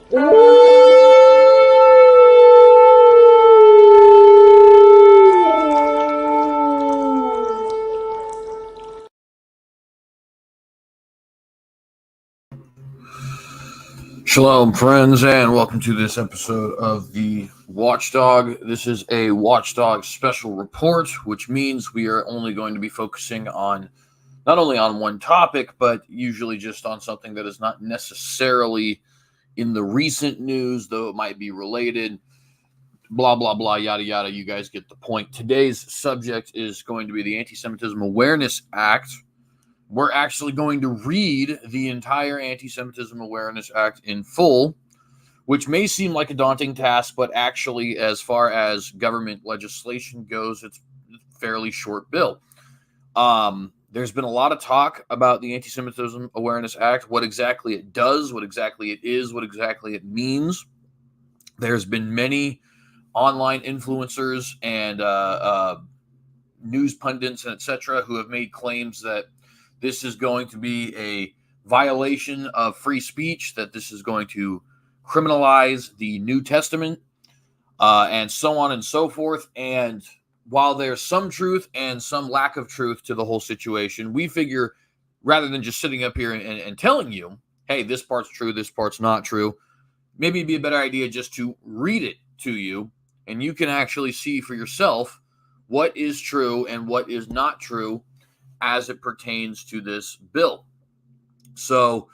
Shalom, friends, and welcome to this episode of the Watchdog. This is a Watchdog special report, which means we are only going to be focusing on not only on one topic, but usually just on something that is not necessarily in the recent news, though it might be related. Blah, blah, blah, yada, yada. You guys get the point. Today's subject is going to be the Antisemitism Awareness Act. We're actually going to read the entire Anti-Semitism Awareness Act in full, which may seem like a daunting task, but actually, as far as government legislation goes, it's a fairly short bill. There's been a lot of talk about the Anti-Semitism Awareness Act, what exactly it does, what exactly it is, what exactly it means. There's been many online influencers and news pundits and etc. who have made claims that this is going to be a violation of free speech, that this is going to criminalize the New Testament, and so on and so forth. And while there's some truth and some lack of truth to the whole situation, we figure rather than just sitting up here and telling you, hey, this part's true, this part's not true, maybe it'd be a better idea just to read it to you, and you can actually see for yourself what is true and what is not true as it pertains to this bill. So,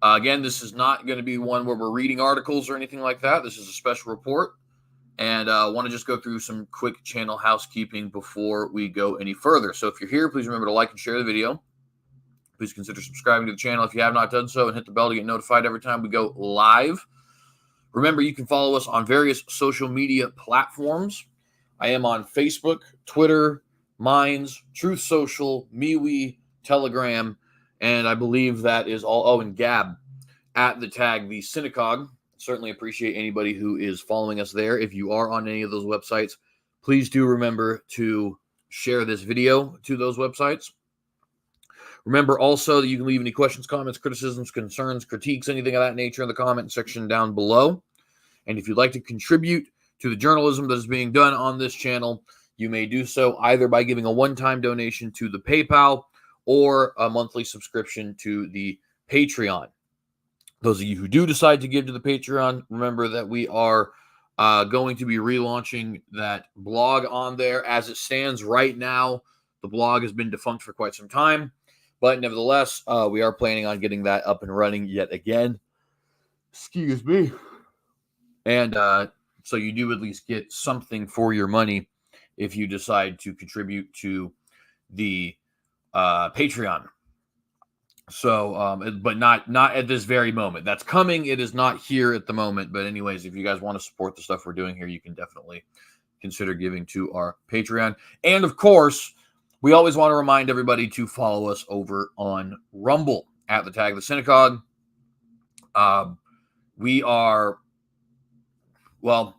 again, this is not going to be one where we're reading articles or anything like that. This is a special report, and I want to just go through some quick channel housekeeping before we go any further. So if you're here, please remember to like and share the video. Please consider subscribing to the channel if you have not done so, and hit the bell to get notified every time we go live. Remember, you can follow us on various social media platforms. I am on Facebook, Twitter, Minds, Truth Social, MeWe, Telegram, and I believe that is all, and Gab, at the tag TheCynicogue. Certainly appreciate anybody who is following us there. If you are on any of those websites, please do remember to share this video to those websites. Remember also that you can leave any questions, comments, criticisms, concerns, critiques, anything of that nature in the comment section down below. And if you'd like to contribute to the journalism that is being done on this channel, you may do so either by giving a one-time donation to the PayPal or a monthly subscription to the Patreon. Those of you who do decide to give to the Patreon, remember that we are going to be relaunching that blog on there. As it stands right now, the blog has been defunct for quite some time, but nevertheless, we are planning on getting that up and running yet again. Excuse me. And so you do at least get something for your money if you decide to contribute to the Patreon. So, but not at this very moment. That's coming. It is not here at the moment. But anyways, if you guys want to support the stuff we're doing here, you can definitely consider giving to our Patreon. And of course, we always want to remind everybody to follow us over on Rumble at the tag TheCynicogue. We are, well,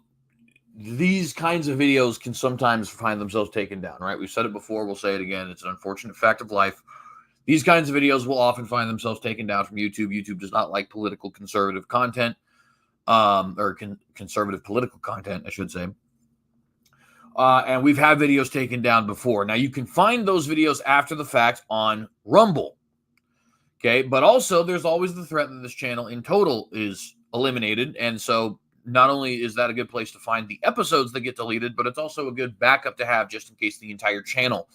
these kinds of videos can sometimes find themselves taken down, right? We've said it before. We'll say it again. It's an unfortunate fact of life. These kinds of videos will often find themselves taken down from YouTube. YouTube does not like political conservative content, or conservative political content, I should say. And we've had videos taken down before. Now, you can find those videos after the fact on Rumble. Okay, but also there's always the threat that this channel in total is eliminated. And so not only is that a good place to find the episodes that get deleted, but it's also a good backup to have just in case the entire channel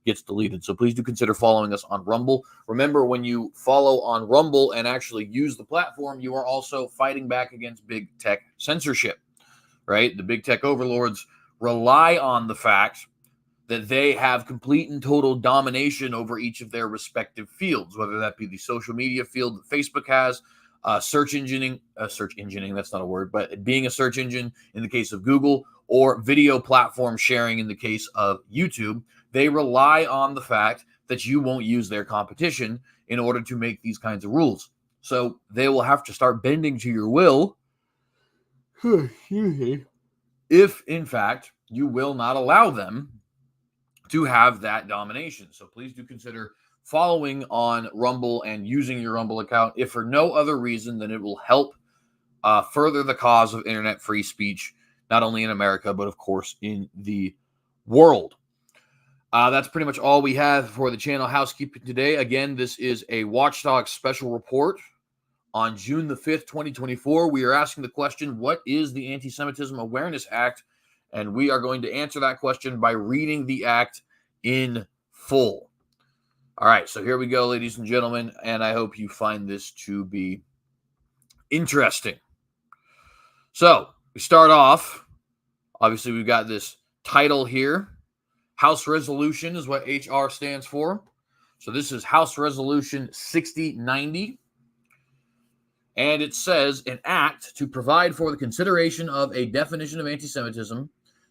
gets deleted. So please do consider following us on Rumble. Remember, when you follow on Rumble and actually use the platform, you are also fighting back against big tech censorship, right? The big tech overlords rely on the fact that they have complete and total domination over each of their respective fields, whether that be the social media field that Facebook has, search engineering, that's not a word, but being a search engine in the case of Google, or video platform sharing in the case of YouTube. They rely on the fact that you won't use their competition in order to make these kinds of rules. So they will have to start bending to your will if, in fact, you will not allow them to have that domination. So please do consider following on Rumble and using your Rumble account, if for no other reason than it will help further the cause of internet free speech, not only in America, but of course in the world. That's pretty much all we have for the channel housekeeping today. Again, this is a Watchdog special report on June the 5th, 2024. We are asking the question, what is the Anti-Semitism Awareness Act? And we are going to answer that question by reading the act in full. All right, so here we go, ladies and gentlemen, and I hope you find this to be interesting. So we start off, obviously we've got this title here. House Resolution is what HR stands for. So this is House Resolution 6090. And it says, an act to provide for the consideration of a definition of anti-Semitism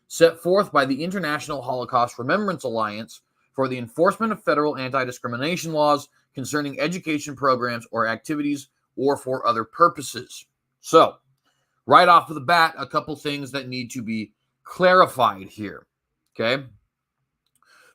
set forth by the International Holocaust Remembrance Alliance for the enforcement of federal anti-discrimination laws concerning education programs or activities or for other purposes. So, right off of the bat, a couple things that need to be clarified here, okay?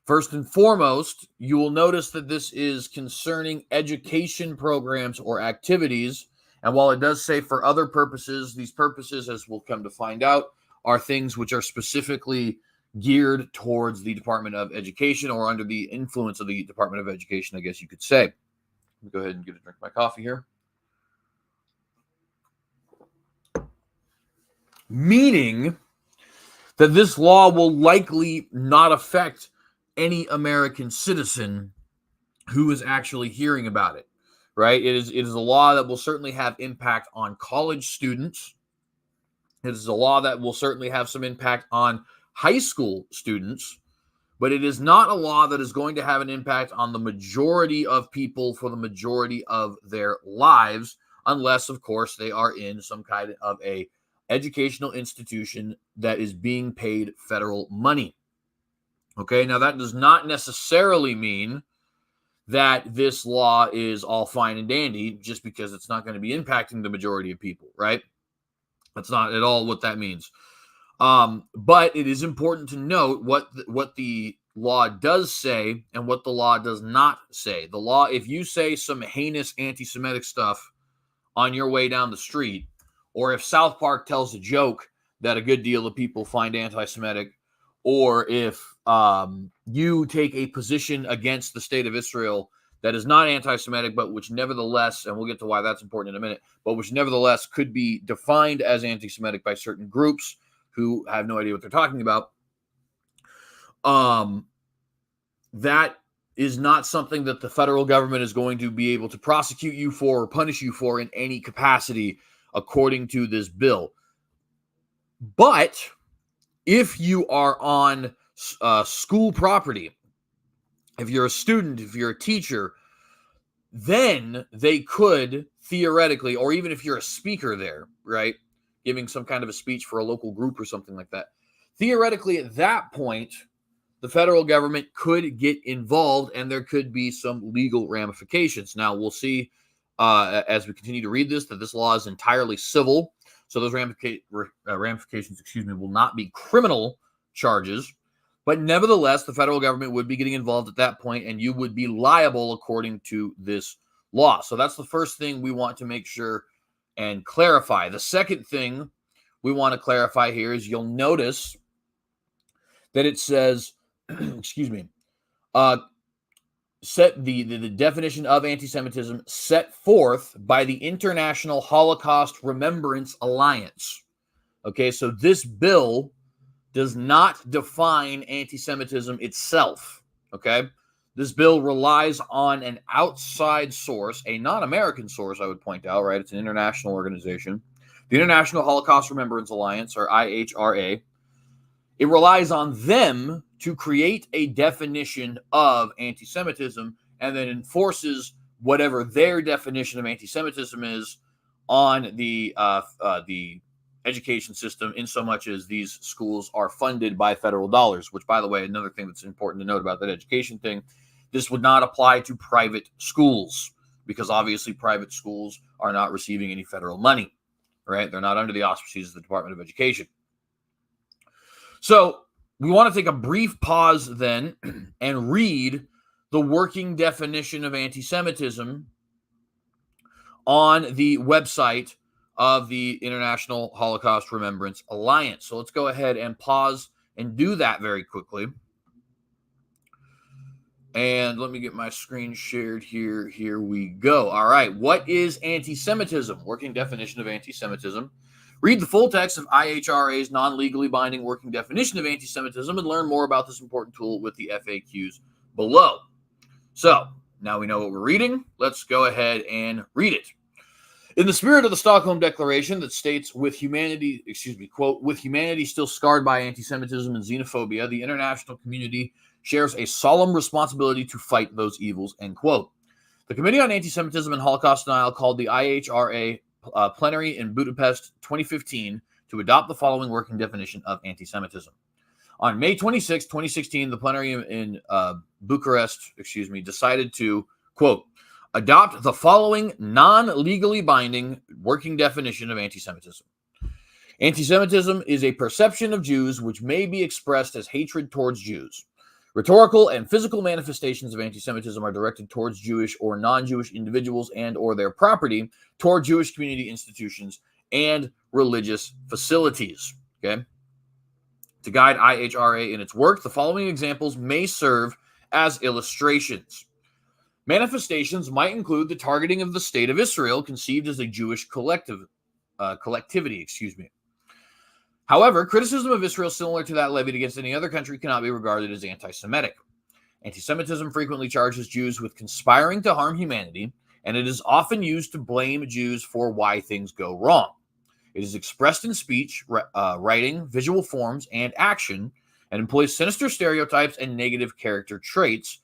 First and foremost, you will notice that this is concerning education programs or activities. And while it does say for other purposes, these purposes, as we'll come to find out, are things which are specifically geared towards the Department of Education or under the influence of the Department of Education, I guess you could say. Let me go ahead and get a drink of my coffee here. Meaning that this law will likely not affect any American citizen who is actually hearing about it, right? It is a law that will certainly have impact on college students. It is a law that will certainly have some impact on high school students, but it is not a law that is going to have an impact on the majority of people for the majority of their lives, unless, of course, they are in some kind of a educational institution that is being paid federal money. Okay, now that does not necessarily mean that this law is all fine and dandy just because it's not going to be impacting the majority of people, right? That's not at all what that means. But it is important to note what the law does say and what the law does not say. The law, if you say some heinous anti-Semitic stuff on your way down the street, or if South Park tells a joke that a good deal of people find anti-Semitic, or if you take a position against the state of Israel that is not anti-Semitic, but which nevertheless, and we'll get to why that's important in a minute, but which nevertheless could be defined as anti-Semitic by certain groups who have no idea what they're talking about, that is not something that the federal government is going to be able to prosecute you for or punish you for in any capacity, according to this bill. But if you are on school property, if you're a student, if you're a teacher, then they could theoretically, or even if you're a speaker there, right, giving some kind of a speech for a local group or something like that, theoretically at that point, the federal government could get involved and there could be some legal ramifications. Now, we'll see as we continue to read this that this law is entirely civil. So those ramifications, will not be criminal charges. But nevertheless, the federal government would be getting involved at that point, and you would be liable according to this law. So that's the first thing we want to make sure and clarify. The second thing we want to clarify here is you'll notice that it says, set the definition of anti-Semitism set forth by the International Holocaust Remembrance Alliance. Okay, so this bill does not define anti-Semitism itself, okay? This bill relies on an outside source, a non-American source, I would point out, right? It's an international organization. The International Holocaust Remembrance Alliance, or IHRA. It relies on them to create a definition of anti-Semitism and then enforces whatever their definition of anti-Semitism is on the education system, in so much as these schools are funded by federal dollars, which, by the way, another thing that's important to note about that education thing, this would not apply to private schools because obviously private schools are not receiving any federal money, right? They're not under the auspices of the Department of Education. So we want to take a brief pause then and read the working definition of anti-Semitism on the website of the International Holocaust Remembrance Alliance. So let's go ahead and pause and do that very quickly. And let me get my screen shared here. Here we go. All right. What is anti-Semitism? Working definition of anti-Semitism. Read the full text of IHRA's non-legally binding working definition of anti-Semitism and learn more about this important tool with the FAQs below. So now we know what we're reading. Let's go ahead and read it. In the spirit of the Stockholm Declaration that states, quote, with humanity still scarred by anti-Semitism and xenophobia, the international community shares a solemn responsibility to fight those evils, end quote. The Committee on Anti-Semitism and Holocaust Denial called the IHRA plenary in Budapest 2015 to adopt the following working definition of anti-Semitism. On May 26, 2016, the plenary in Bucharest, decided to, quote, adopt the following non-legally binding working definition of anti-Semitism. Anti-Semitism is a perception of Jews which may be expressed as hatred towards Jews. Rhetorical and physical manifestations of anti-Semitism are directed towards Jewish or non-Jewish individuals and or their property, toward Jewish community institutions and religious facilities. Okay. To guide IHRA in its work, the following examples may serve as illustrations. Manifestations might include the targeting of the state of Israel, conceived as a Jewish collectivity. However, criticism of Israel similar to that levied against any other country cannot be regarded as anti-Semitic. Anti-Semitism frequently charges Jews with conspiring to harm humanity, and it is often used to blame Jews for why things go wrong. It is expressed in speech, writing, visual forms, and action, and employs sinister stereotypes and negative character traits.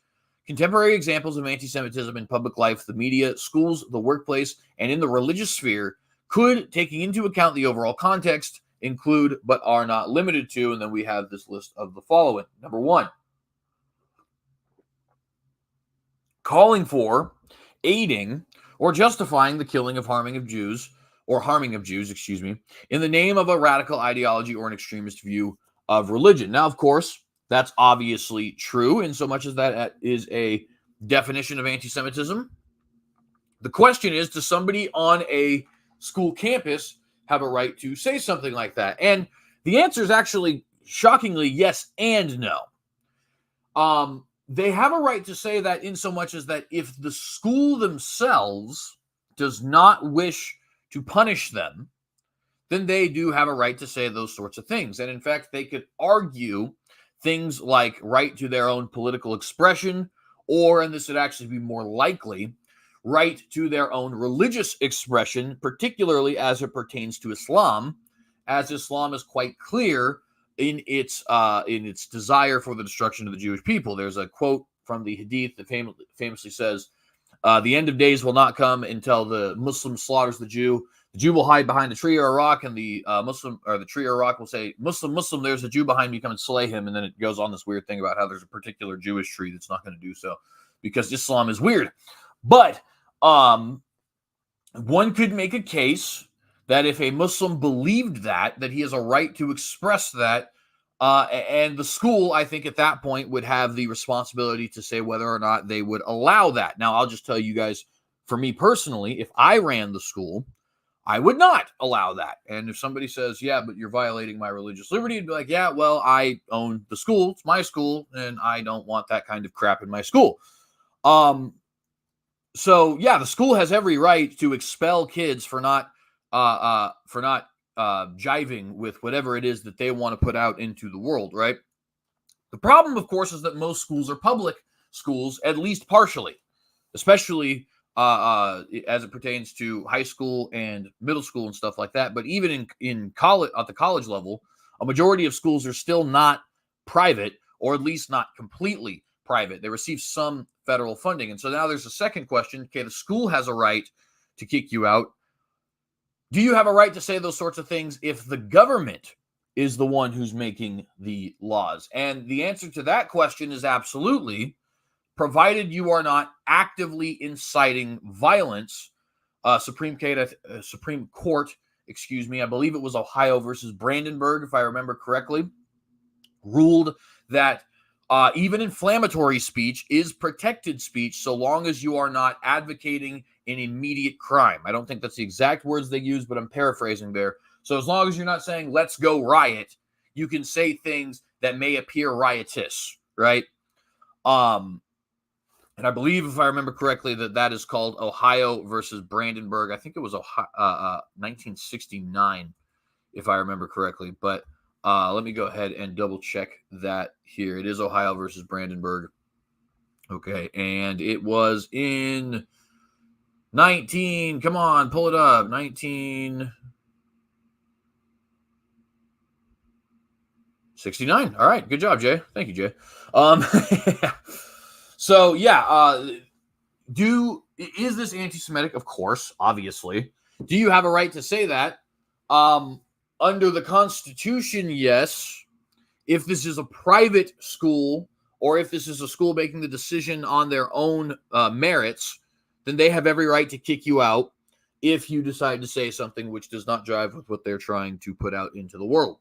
Contemporary examples of anti-Semitism in public life, the media, schools, the workplace, and in the religious sphere could, taking into account the overall context, include but are not limited to, and then we have this list of the following. Number 1, calling for, aiding, or justifying the killing of harming of Jews, in the name of a radical ideology or an extremist view of religion. Now, of course, that's obviously true in so much as that is a definition of anti-Semitism. The question is, does somebody on a school campus have a right to say something like that? And the answer is actually shockingly yes and no. They have a right to say that in so much as that if the school themselves does not wish to punish them, then they do have a right to say those sorts of things. And in fact, they could argue things like right to their own political expression, or, and this would actually be more likely, right to their own religious expression, particularly as it pertains to Islam, as Islam is quite clear in its desire for the destruction of the Jewish people. There's a quote from the Hadith that famously says, the end of days will not come until the Muslim slaughters the Jew. The Jew will hide behind a tree or a rock, and the Muslim or the tree or rock will say, Muslim, Muslim, there's a Jew behind me, come and slay him. And then it goes on this weird thing about how there's a particular Jewish tree that's not going to do so because Islam is weird. But one could make a case that if a Muslim believed that he has a right to express that, and the school, I think at that point would have the responsibility to say whether or not they would allow that. Now, I'll just tell you guys, for me personally, if I ran the school, I would not allow that. And if somebody says, yeah, but you're violating my religious liberty, I'd be like, yeah, well, I own the school. It's my school, and I don't want that kind of crap in my school. So yeah, the school has every right to expel kids for not jiving with whatever it is that they want to put out into the world, right? The problem, of course, is that most schools are public schools, at least partially, especially as it pertains to high school and middle school and stuff like that. But even in college, at the college level, a majority of schools are still not private, or at least not completely private. They receive some federal funding. And so now there's a second question. Okay, the school has a right to kick you out. Do you have a right to say those sorts of things if the government is the one who's making the laws? And the answer to that question is absolutely, provided you are not actively inciting violence. Supreme Court, I believe it was Ohio versus Brandenburg, if I remember correctly, ruled that Even inflammatory speech is protected speech so long as you are not advocating an immediate crime. I don't think that's the exact words they use, but I'm paraphrasing there. So as long as you're not saying, let's go riot, you can say things that may appear riotous, right? And I believe, if I remember correctly, that is called Ohio versus Brandenburg. I think it was 1969, if I remember correctly. But let me go ahead and double check that here. It is Ohio versus Brandenburg. Okay, and it was in come on, pull it up, 1969. All right, good job, Jay. Thank you, Jay. So, yeah, is this anti-Semitic? Of course, obviously. Do you have a right to say that? Under the Constitution, yes. If this is a private school, or if this is a school making the decision on their own merits, then they have every right to kick you out if you decide to say something which does not jive with what they're trying to put out into the world.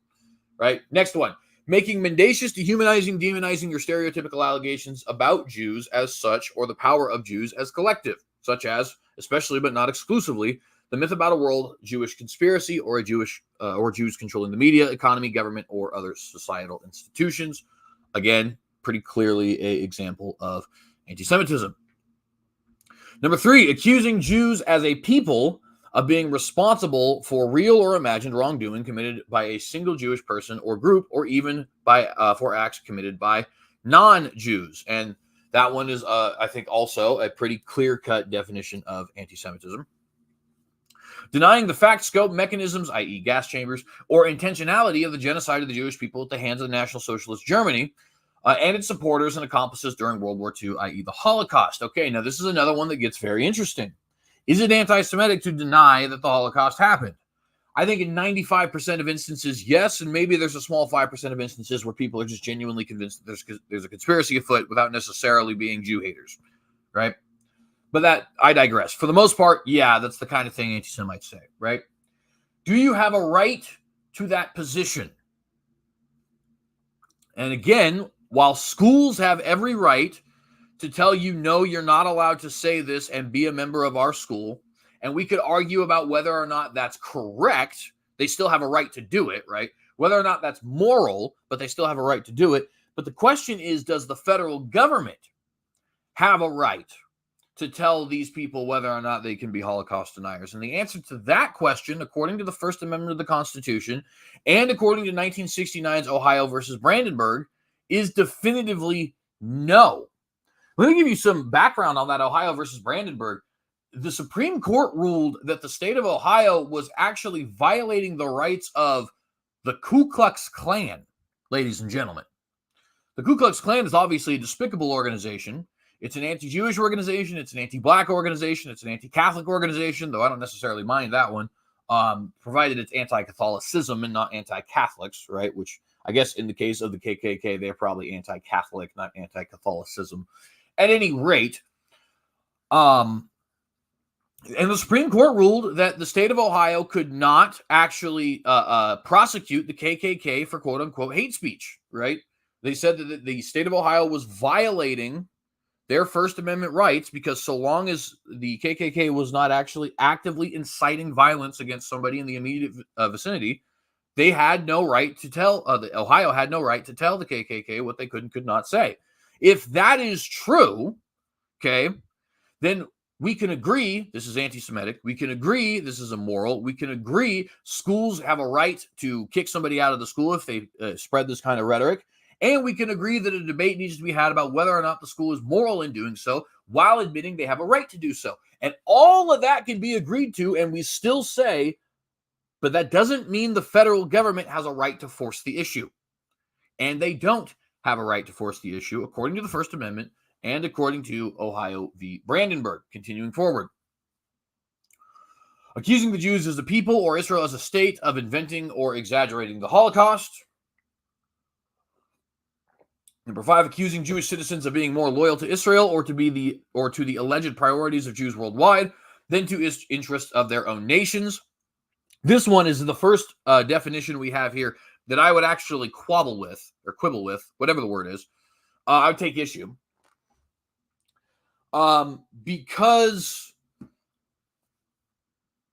Right? Next one. Making mendacious, dehumanizing, demonizing your stereotypical allegations about Jews as such, or the power of Jews as collective, such as, especially but not exclusively, the myth about a world Jewish conspiracy, or Jews controlling the media, economy, government, or other societal institutions. Again, pretty clearly an example of anti-Semitism. Number 3, accusing Jews as a people of being responsible for real or imagined wrongdoing committed by a single Jewish person or group, or even for acts committed by non-Jews. And that one is, I think, also a pretty clear-cut definition of anti-Semitism. Denying the fact, scope, mechanisms, i.e. gas chambers, or intentionality of the genocide of the Jewish people at the hands of the National Socialist Germany and its supporters and accomplices during World War II, i.e. the Holocaust. Okay, now this is another one that gets very interesting. Is it anti-Semitic to deny that the Holocaust happened? I think in 95% of instances, yes, and maybe there's a small 5% of instances where people are just genuinely convinced that there's a conspiracy afoot without necessarily being Jew haters, right? But that, I digress. For the most part, yeah, that's the kind of thing anti-Semites say, right? Do you have a right to that position? And again, while schools have every right to tell you, no, you're not allowed to say this and be a member of our school, and we could argue about whether or not that's correct, they still have a right to do it, right? Whether or not that's moral, but they still have a right to do it. But the question is, does the federal government have a right to tell these people whether or not they can be Holocaust deniers? And the answer to that question, according to the First Amendment of the Constitution and according to 1969's Ohio versus Brandenburg, is definitively no. Let me give you some background on that Ohio versus Brandenburg. The Supreme Court ruled that the state of Ohio was actually violating the rights of the Ku Klux Klan, ladies and gentlemen. The Ku Klux Klan is obviously a despicable organization. It's an anti-Jewish organization. It's an anti-Black organization. It's an anti-Catholic organization, though I don't necessarily mind that one, provided it's anti-Catholicism and not anti-Catholics, right? Which I guess in the case of the KKK, they're probably anti-Catholic, not anti-Catholicism. At any rate, and the Supreme Court ruled that the state of Ohio could not actually prosecute the KKK for quote-unquote hate speech, right? They said that the state of Ohio was violating their First Amendment rights because so long as the KKK was not actually actively inciting violence against somebody in the immediate vicinity, they had no right to tell, Ohio had no right to tell the KKK what they could and could not say. If that is true, okay, then we can agree this is anti-Semitic. We can agree this is immoral. We can agree schools have a right to kick somebody out of the school if they spread this kind of rhetoric. And we can agree that a debate needs to be had about whether or not the school is moral in doing so, while admitting they have a right to do so. And all of that can be agreed to, and we still say, but that doesn't mean the federal government has a right to force the issue. And they don't have a right to force the issue, according to the First Amendment and according to Ohio v. Brandenburg. Continuing forward. Accusing the Jews as a people or Israel as a state of inventing or exaggerating the Holocaust. Number 5, accusing Jewish citizens of being more loyal to Israel or to the alleged priorities of Jews worldwide than to interests of their own nations. This one is the first definition we have here that I would actually quibble with, whatever the word is. I would take issue. Because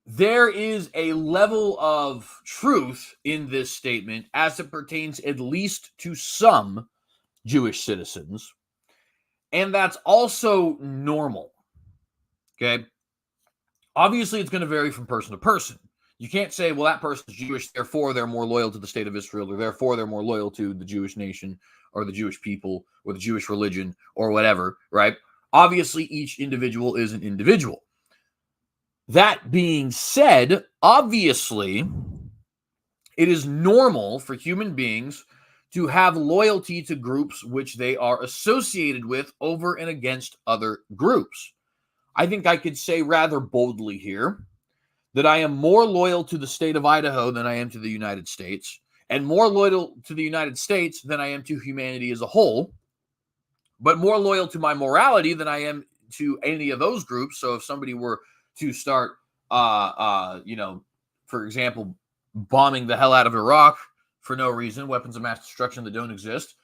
there is a level of truth in this statement as it pertains at least to some Jewish citizens, and that's also normal. Okay? Obviously, it's going to vary from person to person. You can't say, well, that person's Jewish, therefore they're more loyal to the state of Israel, or therefore they're more loyal to the Jewish nation, or the Jewish people, or the Jewish religion, or whatever, right? Obviously, each individual is an individual. That being said, obviously, it is normal for human beings to have loyalty to groups which they are associated with over and against other groups. I think I could say rather boldly here that I am more loyal to the state of Idaho than I am to the United States, and more loyal to the United States than I am to humanity as a whole, but more loyal to my morality than I am to any of those groups. So if somebody were to start, for example, bombing the hell out of Iraq for no reason, weapons of mass destruction that don't exist,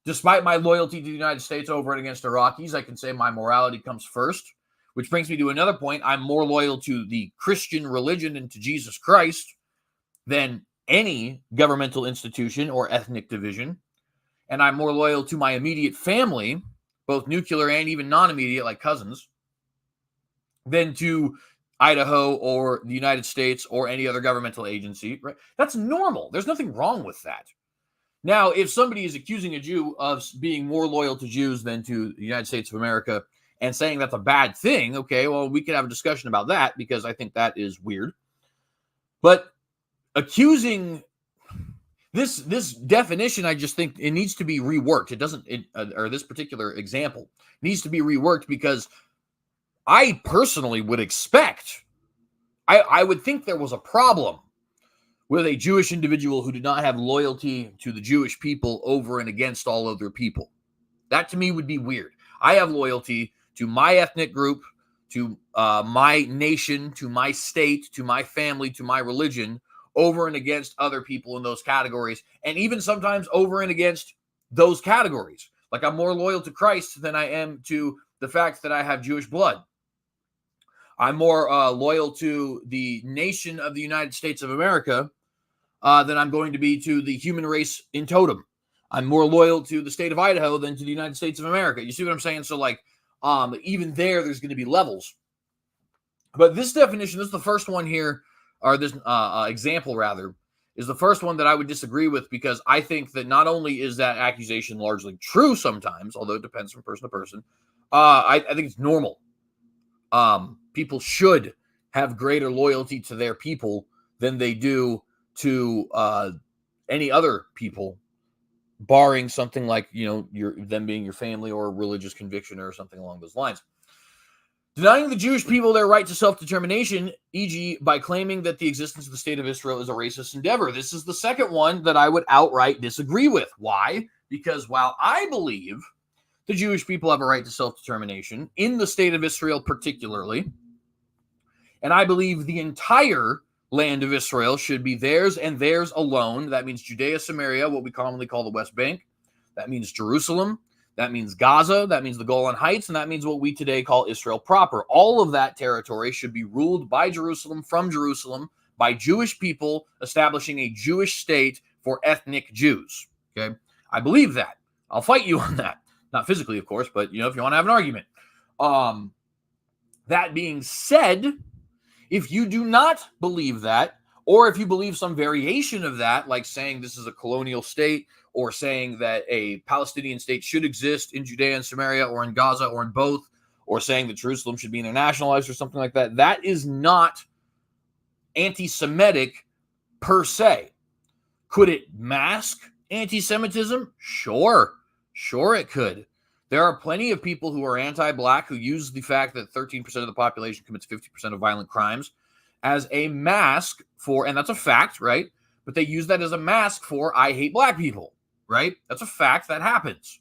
despite my loyalty to the United States over and against Iraqis, I can say my morality comes first, which brings me to another point. I'm more loyal to the Christian religion and to Jesus Christ than any governmental institution or ethnic division. And I'm more loyal to my immediate family, both nuclear and even non-immediate, like cousins, than to Idaho or the United States or any other governmental agency. Right? That's normal. There's nothing wrong with that. Now, if somebody is accusing a Jew of being more loyal to Jews than to the United States of America and saying that's a bad thing, okay, well, we could have a discussion about that because I think that is weird. But accusing this definition, I just think it needs to be reworked. It doesn't, or this particular example needs to be reworked because I personally would expect, I would think there was a problem with a Jewish individual who did not have loyalty to the Jewish people over and against all other people. That to me would be weird. I have loyalty to my ethnic group, to my nation, to my state, to my family, to my religion, over and against other people in those categories, and even sometimes over and against those categories. Like I'm more loyal to Christ than I am to the fact that I have Jewish blood. I'm more loyal to the nation of the United States of America than I'm going to be to the human race in totem. I'm more loyal to the state of Idaho than to the United States of America. You see what I'm saying? So like, even there's going to be levels. But this definition, this is the first one here, or this example rather, is the first one that I would disagree with because I think that not only is that accusation largely true sometimes, although it depends from person to person, I think it's normal. People should have greater loyalty to their people than they do to any other people, barring something like, them being your family or a religious conviction or something along those lines. Denying the Jewish people their right to self-determination, e.g. by claiming that the existence of the state of Israel is a racist endeavor. This is the second one that I would outright disagree with. Why? Because while I believe the Jewish people have a right to self-determination, in the state of Israel particularly, and I believe the entire land of Israel should be theirs and theirs alone. That means Judea, Samaria, what we commonly call the West Bank. That means Jerusalem. That means Gaza. That means the Golan Heights. And that means what we today call Israel proper. All of that territory should be ruled by Jerusalem, from Jerusalem, by Jewish people, establishing a Jewish state for ethnic Jews. Okay? I believe that. I'll fight you on that. Not physically, of course, but, if you want to have an argument. That being said, if you do not believe that, or if you believe some variation of that, like saying this is a colonial state, or saying that a Palestinian state should exist in Judea and Samaria, or in Gaza, or in both, or saying that Jerusalem should be internationalized or something like that, that is not anti-Semitic per se. Could it mask anti-Semitism? Sure it could. There are plenty of people who are anti-black who use the fact that 13% of the population commits 50% of violent crimes as a mask for, and that's a fact, right? But they use that as a mask for, I hate black people, right? That's a fact that happens.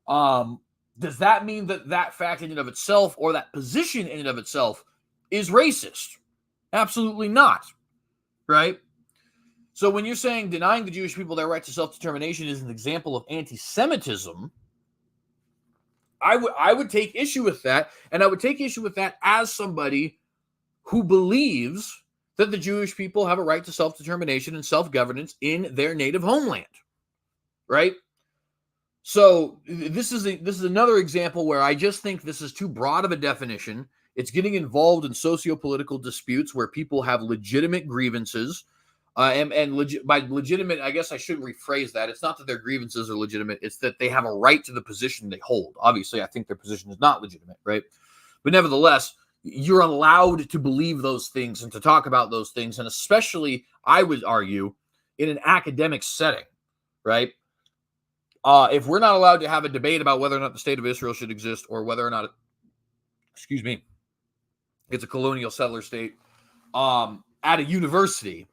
Does that mean that that fact in and of itself, or that position in and of itself, is racist? Absolutely not, right? So when you're saying denying the Jewish people their right to self-determination is an example of anti-Semitism, I would take issue with that, and I would take issue with that as somebody who believes that the Jewish people have a right to self-determination and self-governance in their native homeland, right? So this is another example where I just think this is too broad of a definition. It's getting involved in socio-political disputes where people have legitimate grievances. By legitimate, I guess I should rephrase that. It's not that their grievances are legitimate. It's that they have a right to the position they hold. Obviously, I think their position is not legitimate, right? But nevertheless, you're allowed to believe those things and to talk about those things. And especially, I would argue, in an academic setting, right? If we're not allowed to have a debate about whether or not the state of Israel should exist or whether or not, it's a colonial settler state at a university,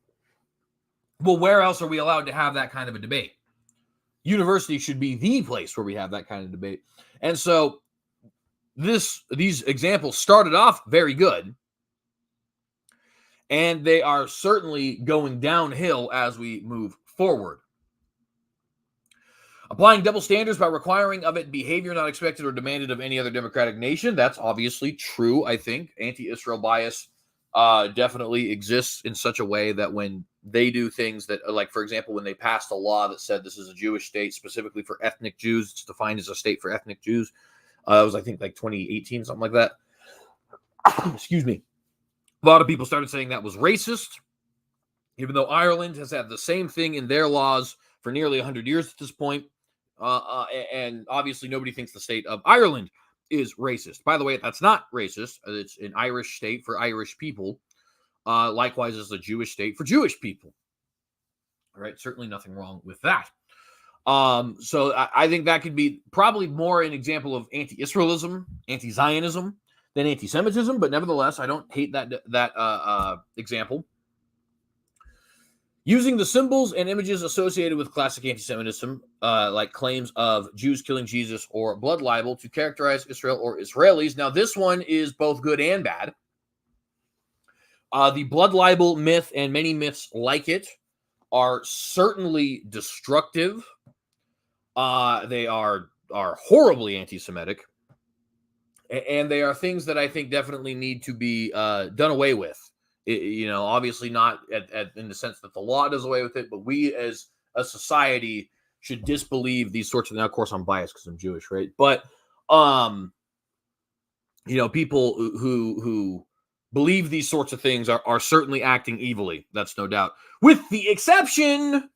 well, where else are we allowed to have that kind of a debate? University should be the place where we have that kind of debate. And so these examples started off very good, and they are certainly going downhill as we move forward. Applying double standards by requiring of it behavior not expected or demanded of any other democratic nation. That's obviously true, I think. Anti-Israel bias definitely exists in such a way that when they do things that, like, for example, when they passed a law that said this is a Jewish state specifically for ethnic Jews, it's defined as a state for ethnic Jews. It was, I think, like 2018, something like that. Excuse me. A lot of people started saying that was racist, even though Ireland has had the same thing in their laws for nearly 100 years at this point. And obviously nobody thinks the state of Ireland is racist. By the way, that's not racist. It's an Irish state for Irish people. Likewise, it's a Jewish state for Jewish people. All right, certainly nothing wrong with that. So I think that could be probably more an example of anti-Israelism, anti-Zionism than anti-Semitism, but nevertheless, I don't hate that example. Using the symbols and images associated with classic anti-Semitism, like claims of Jews killing Jesus or blood libel, to characterize Israel or Israelis. Now, this one is both good and bad. The blood libel myth and many myths like it are certainly destructive. They are horribly anti-Semitic. And they are things that I think definitely need to be done away with. Obviously not in the sense that the law does away with it, but we as a society should disbelieve these sorts of. Now, of course, I'm biased because I'm Jewish, right? But people who believe these sorts of things are certainly acting evilly. That's no doubt, with the exception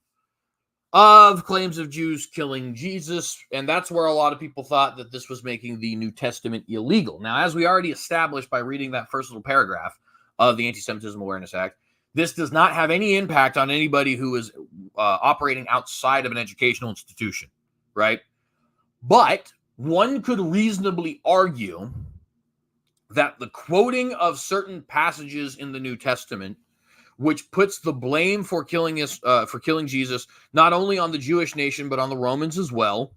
of claims of Jews killing Jesus, and that's where a lot of people thought that this was making the New Testament illegal. Now, as we already established by reading that first little paragraph of the Anti-Semitism Awareness Act, this does not have any impact on anybody who is operating outside of an educational institution, right? But one could reasonably argue that the quoting of certain passages in the New Testament, which puts the blame for killing Jesus not only on the Jewish nation but on the Romans as well.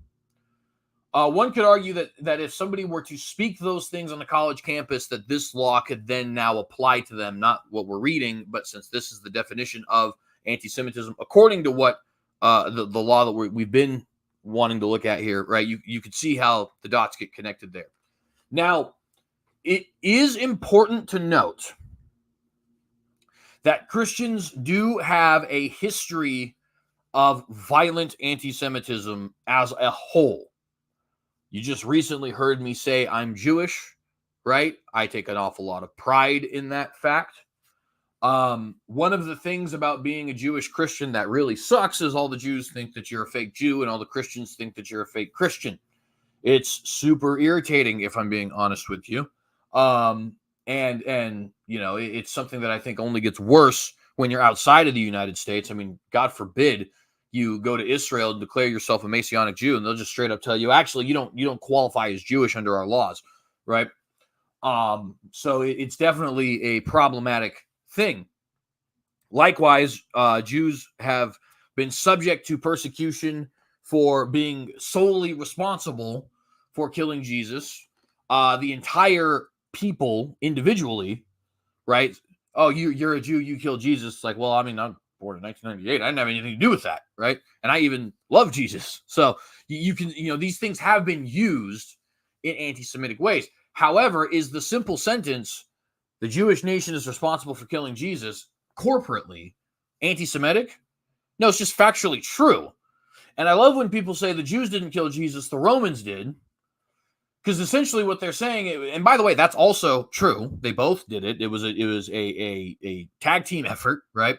One could argue that if somebody were to speak those things on the college campus, that this law could then now apply to them, not what we're reading, but since this is the definition of anti-Semitism, according to what the law that we've been wanting to look at here, right? You could see how the dots get connected there. Now, it is important to note that Christians do have a history of violent anti-Semitism as a whole. You just recently heard me say I'm Jewish, right? I take an awful lot of pride in that fact. One of the things about being a Jewish Christian that really sucks is all the Jews think that you're a fake Jew and all the Christians think that you're a fake Christian. It's super irritating, if I'm being honest with you. And it's something that I think only gets worse when you're outside of the United States. I mean, God forbid you go to Israel and declare yourself a Messianic Jew, and they'll just straight up tell you, actually, you don't qualify as Jewish under our laws, right? So it's definitely a problematic thing. Likewise, Jews have been subject to persecution for being solely responsible for killing Jesus. The entire people individually, right? Oh, you're a Jew, you killed Jesus. It's like, well, I mean, I'm born in 1998. I didn't have anything to do with that, right? And I even love Jesus. So you can, these things have been used in anti-Semitic ways. However, is the simple sentence, the Jewish nation is responsible for killing Jesus corporately, anti-Semitic? No, it's just factually true. And I love when people say the Jews didn't kill Jesus, the Romans did. Because essentially what they're saying, and by the way, that's also true. They both did it. It was a tag team effort, right?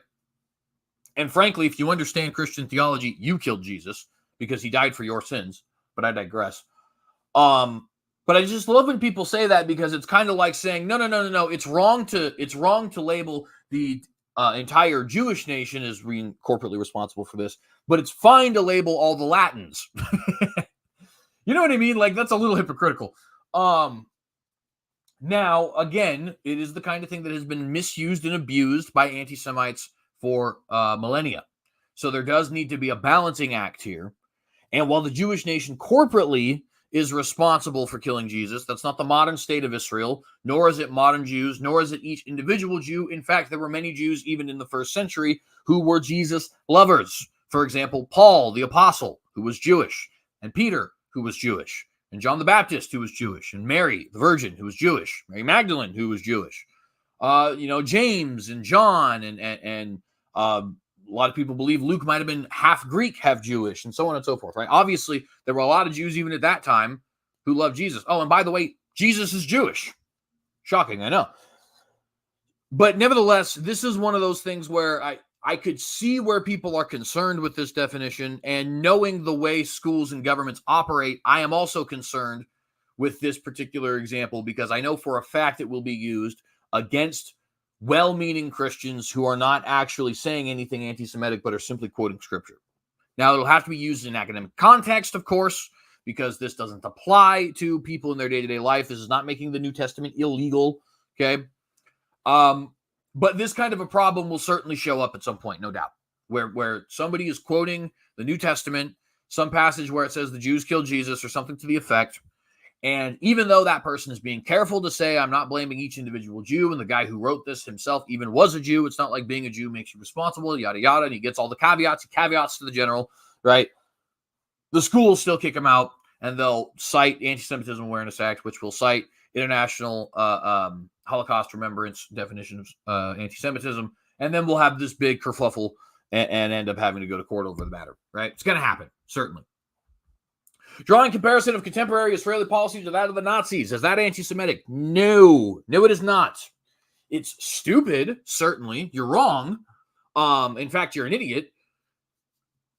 And frankly, if you understand Christian theology, you killed Jesus because he died for your sins. But I digress. But I just love when people say that, because it's kind of like saying, no. It's wrong to label the entire Jewish nation as being corporately responsible for this, but it's fine to label all the Latins. You know what I mean? Like, that's a little hypocritical. Now, again, it is the kind of thing that has been misused and abused by anti-Semites for millennia. So there does need to be a balancing act here. And while the Jewish nation corporately is responsible for killing Jesus, that's not the modern state of Israel, nor is it modern Jews, nor is it each individual Jew. In fact, there were many Jews, even in the first century, who were Jesus lovers. For example, Paul, the apostle, who was Jewish, and Peter, who was Jewish, and John the Baptist, who was Jewish, and Mary, the Virgin, who was Jewish, Mary Magdalene, who was Jewish, James and John, and a lot of people believe Luke might have been half Greek, half Jewish, and so on and so forth, right? Obviously, there were a lot of Jews even at that time who loved Jesus. Oh, and by the way, Jesus is Jewish. Shocking, I know. But nevertheless, this is one of those things where I could see where people are concerned with this definition, and knowing the way schools and governments operate, I am also concerned with this particular example, because I know for a fact it will be used against well-meaning Christians who are not actually saying anything anti-Semitic, but are simply quoting scripture. Now, it'll have to be used in academic context, of course, because this doesn't apply to people in their day-to-day life. This is not making the New Testament illegal, okay? But this kind of a problem will certainly show up at some point, no doubt, where somebody is quoting the New Testament, some passage where it says the Jews killed Jesus or something to the effect. And even though that person is being careful to say, I'm not blaming each individual Jew, and the guy who wrote this himself even was a Jew, it's not like being a Jew makes you responsible, yada, yada, and he gets all the caveats, to the general, right? The school will still kick him out, and they'll cite Antisemitism Awareness Act, which will cite International Holocaust Remembrance definition of anti-Semitism, and then we'll have this big kerfuffle and end up having to go to court over the matter, right? It's going to happen, certainly. Drawing comparison of contemporary Israeli policy to that of the Nazis. Is that anti-Semitic? No, it is not. It's stupid, certainly. You're wrong. In fact, you're an idiot.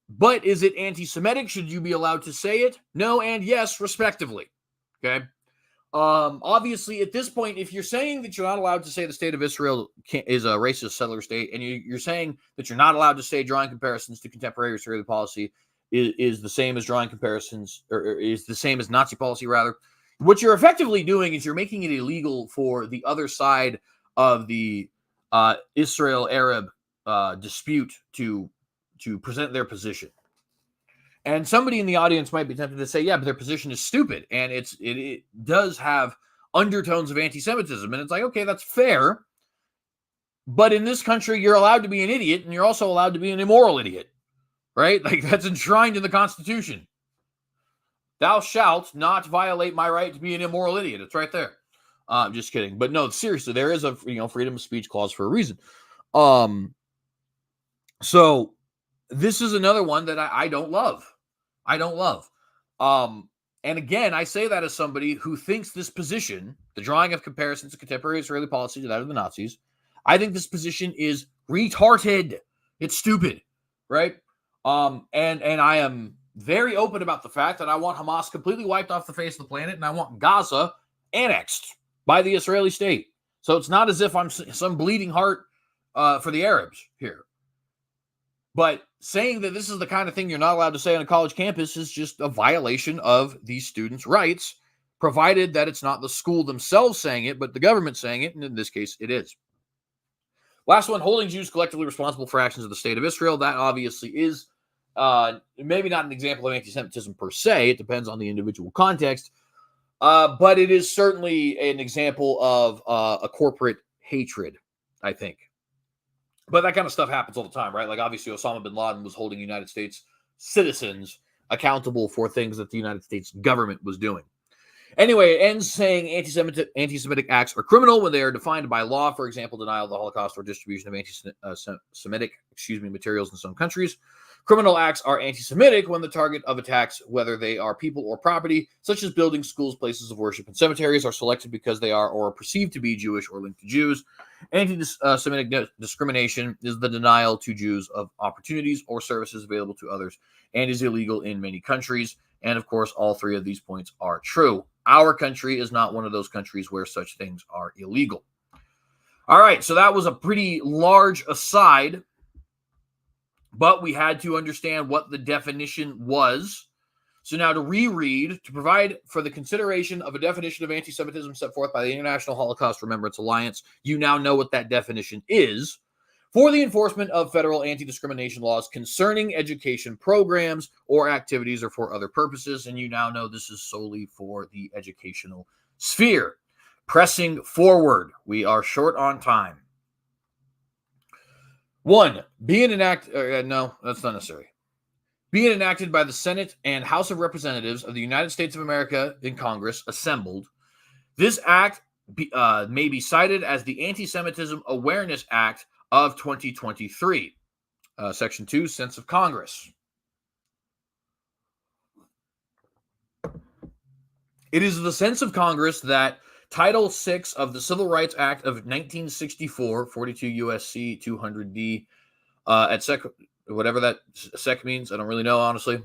But is it anti-Semitic? Should you be allowed to say it? No and yes, respectively. Okay? Obviously, at this point, if you're saying that you're not allowed to say the state of Israel is a racist settler state, and you're saying that you're not allowed to say drawing comparisons to contemporary Israeli policy is the same as drawing comparisons, or is the same as Nazi policy, rather, what you're effectively doing is you're making it illegal for the other side of the Israel-Arab dispute to present their position. And somebody in the audience might be tempted to say, yeah, but their position is stupid, and it does have undertones of anti-Semitism. And it's like, okay, that's fair. But in this country, you're allowed to be an idiot, and you're also allowed to be an immoral idiot, right? Like, that's enshrined in the Constitution. Thou shalt not violate my right to be an immoral idiot. It's right there. I'm just kidding. But no, seriously, there is a freedom of speech clause for a reason. So this is another one that I don't love. And again, I say that as somebody who thinks this position, the drawing of comparisons to contemporary Israeli policy to that of the Nazis, I think this position is retarded. It's stupid, right? And I am very open about the fact that I want Hamas completely wiped off the face of the planet, and I want Gaza annexed by the Israeli state. So it's not as if I'm some bleeding heart for the Arabs here. But saying that this is the kind of thing you're not allowed to say on a college campus is just a violation of these students' rights, provided that it's not the school themselves saying it, but the government saying it, and in this case, it is. Last one, holding Jews collectively responsible for actions of the state of Israel. That obviously is maybe not an example of anti-Semitism per se. It depends on the individual context. But it is certainly an example of a corporate hatred, I think. But that kind of stuff happens all the time, right? Like, obviously, Osama bin Laden was holding United States citizens accountable for things that the United States government was doing. Anyway, it ends saying anti-Semitic acts are criminal when they are defined by law. For example, denial of the Holocaust or distribution of anti-Semitic materials in some countries. Criminal acts are anti-Semitic when the target of attacks, whether they are people or property, such as buildings, schools, places of worship, and cemeteries, are selected because they are or are perceived to be Jewish or linked to Jews. Anti-Semitic discrimination is the denial to Jews of opportunities or services available to others and is illegal in many countries. And of course, all three of these points are true. Our country is not one of those countries where such things are illegal. All right, so that was a pretty large aside, but we had to understand what the definition was. So now to reread, to provide for the consideration of a definition of anti-Semitism set forth by the International Holocaust Remembrance Alliance, you now know what that definition is. For the enforcement of federal anti-discrimination laws concerning education programs or activities or for other purposes, and you now know this is solely for the educational sphere. Pressing forward, we are short on time. 1. Being enacted, no, that's not necessary. Being enacted by the Senate and House of Representatives of the United States of America in Congress assembled, this act may be cited as the Anti-Semitism Awareness Act of 2023, Section 2, Sense of Congress. It is the sense of Congress that Title VI of the Civil Rights Act of 1964, 42 U.S.C. 200D, at sec, whatever that sec means, I don't really know, honestly,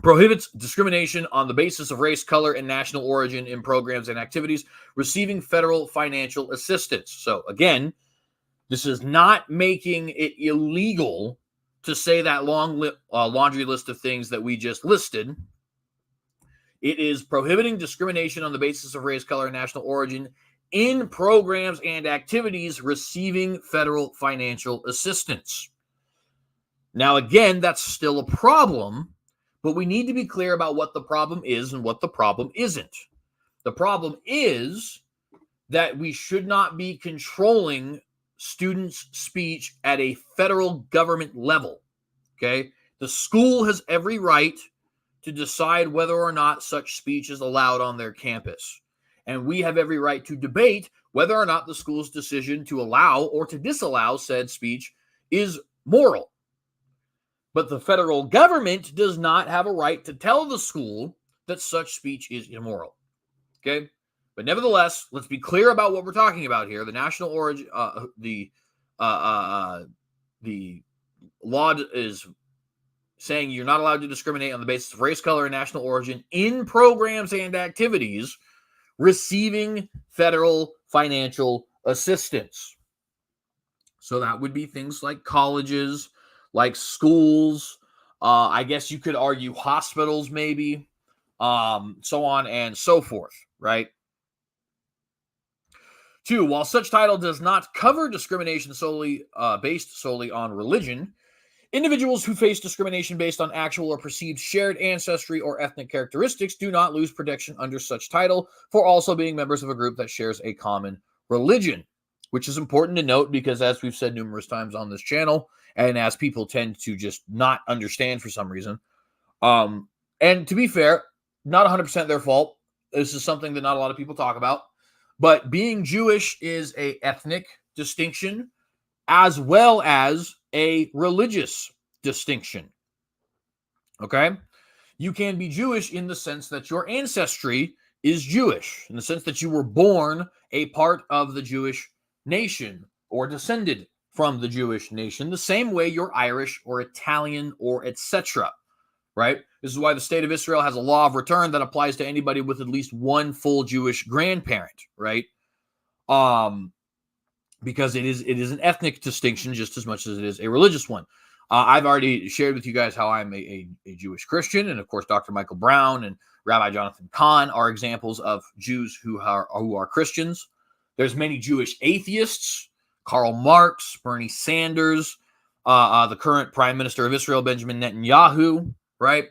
prohibits discrimination on the basis of race, color, and national origin in programs and activities receiving federal financial assistance. So, again, this is not making it illegal to say that long laundry list of things that we just listed. It is prohibiting discrimination on the basis of race, color, and national origin in programs and activities receiving federal financial assistance. Now, again, that's still a problem, but we need to be clear about what the problem is and what the problem isn't. The problem is that we should not be controlling students' speech at a federal government level, okay? The school has every right to decide whether or not such speech is allowed on their campus. And we have every right to debate whether or not the school's decision to allow or to disallow said speech is moral. But the federal government does not have a right to tell the school that such speech is immoral, okay? But nevertheless, let's be clear about what we're talking about here. The national origin, the law is saying you're not allowed to discriminate on the basis of race, color, and national origin in programs and activities receiving federal financial assistance. So that would be things like colleges, like schools. I guess you could argue hospitals, maybe, so on and so forth, right? 2, while such title does not cover discrimination based solely on religion, individuals who face discrimination based on actual or perceived shared ancestry or ethnic characteristics do not lose protection under such title for also being members of a group that shares a common religion, which is important to note because, as we've said numerous times on this channel, and as people tend to just not understand for some reason, and to be fair, not 100% their fault. This is something that not a lot of people talk about. But being Jewish is an ethnic distinction as well as a religious distinction. Okay? You can be Jewish in the sense that your ancestry is Jewish, in the sense that you were born a part of the Jewish nation or descended from the Jewish nation, the same way you're Irish or Italian or etc. Right? This is why the state of Israel has a law of return that applies to anybody with at least one full Jewish grandparent, right? Because it is an ethnic distinction just as much as it is a religious one. I've already shared with you guys how I'm a Jewish Christian, and of course, Dr. Michael Brown and Rabbi Jonathan Kahn are examples of Jews who are Christians. There's many Jewish atheists: Karl Marx, Bernie Sanders, the current Prime Minister of Israel, Benjamin Netanyahu. Right?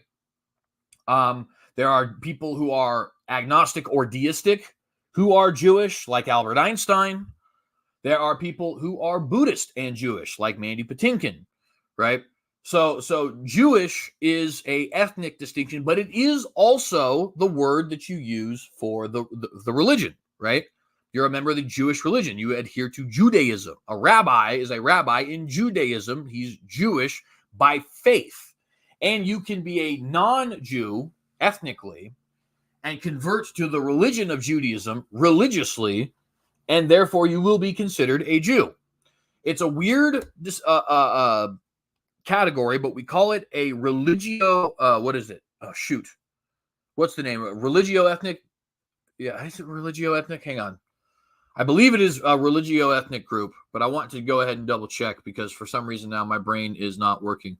There are people who are agnostic or deistic who are Jewish, like Albert Einstein. There are people who are Buddhist and Jewish, like Mandy Patinkin, right? So Jewish is a ethnic distinction, but it is also the word that you use for the religion, right? You're a member of the Jewish religion. You adhere to Judaism. A rabbi is a rabbi in Judaism. He's Jewish by faith. And you can be a non-Jew ethnically and convert to the religion of Judaism religiously, and therefore you will be considered a Jew. It's a weird category, but we call it a religio. What is it? Oh, shoot. What's the name? Religio ethnic. Yeah, is it religio ethnic? Hang on. I believe it is a religio ethnic group, but I want to go ahead and double check because for some reason now my brain is not working.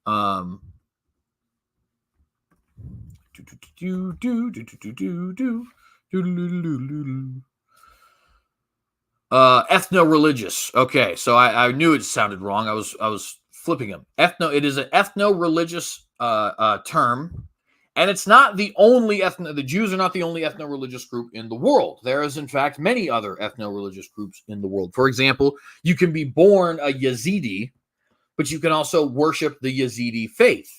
Ethno-religious. Okay, so I knew it sounded wrong. I was flipping them. It is an ethno-religious term, and it's not the only the Jews are not the only ethno-religious group in the world. There is, in fact, many other ethno-religious groups in the world. For example, you can be born a Yazidi, but you can also worship the Yazidi faith.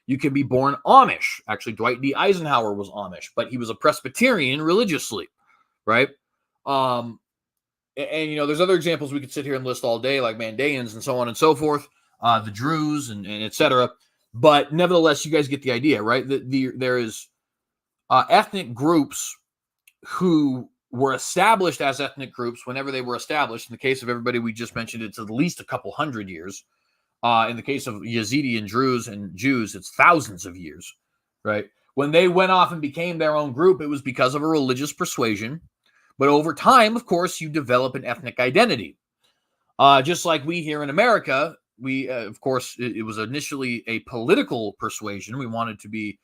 You can be born Amish. Actually, Dwight D. Eisenhower was Amish, but he was a Presbyterian religiously, right? And there's other examples we could sit here and list all day, like Mandaeans and so on and so forth, the Druze and etc. But nevertheless, you guys get the idea, right? There is ethnic groups who were established as ethnic groups whenever they were established. In the case of everybody we just mentioned, it's at least a couple hundred years. In the case of Yazidi and Druze and Jews, it's thousands of years, right? When they went off and became their own group, it was because of a religious persuasion. But over time, of course, you develop an ethnic identity. Just like we here in America, we, of course, it was initially a political persuasion. We wanted to be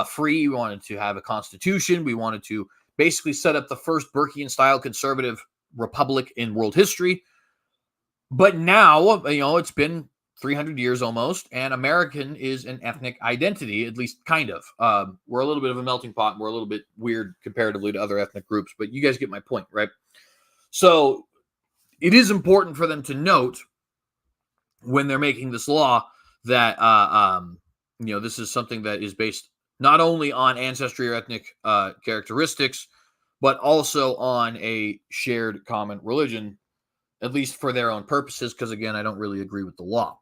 free. We wanted to have a constitution. We wanted to basically set up the first Burkean-style conservative republic in world history. But now, it's been 300 years almost, and American is an ethnic identity, at least kind of. We're a little bit of a melting pot, and we're a little bit weird comparatively to other ethnic groups, but you guys get my point, right? So it is important for them to note when they're making this law that, this is something that is based not only on ancestry or ethnic characteristics, but also on a shared common religion, at least for their own purposes, because, again, I don't really agree with the law.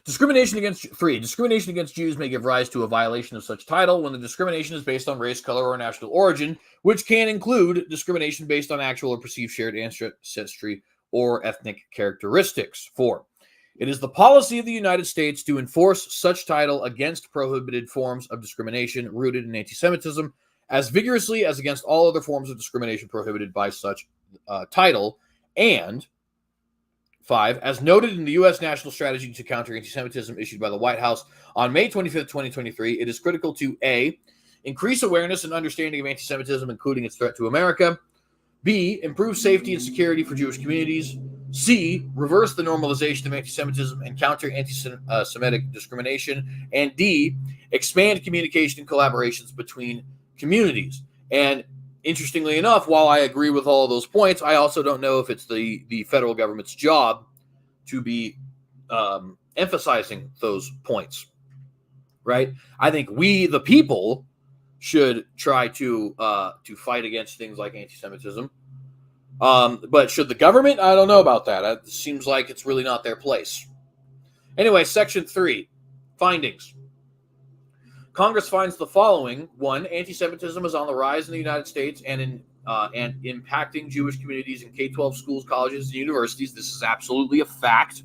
Discrimination against Jews may give rise to a violation of such title when the discrimination is based on race, color, or national origin, which can include discrimination based on actual or perceived shared ancestry or ethnic characteristics. 4. It is the policy of the United States to enforce such title against prohibited forms of discrimination rooted in antisemitism as vigorously as against all other forms of discrimination prohibited by such title, and 5, as noted in the U.S. National Strategy to Counter Antisemitism issued by the White House on May 25th, 2023, it is critical to A, increase awareness and understanding of antisemitism, including its threat to America, B, improve safety and security for Jewish communities, C, reverse the normalization of antisemitism and counter anti-Semitic discrimination, and D, expand communication and collaborations between communities. And interestingly enough, while I agree with all of those points, I also don't know if it's the federal government's job to be emphasizing those points, right? I think we, the people, should try to fight against things like anti-Semitism. But should the government? I don't know about that. It seems like it's really not their place. Anyway, Section 3, findings. Congress finds the following. 1, anti-Semitism is on the rise in the United States and impacting Jewish communities in K-12 schools, colleges, and universities. This is absolutely a fact.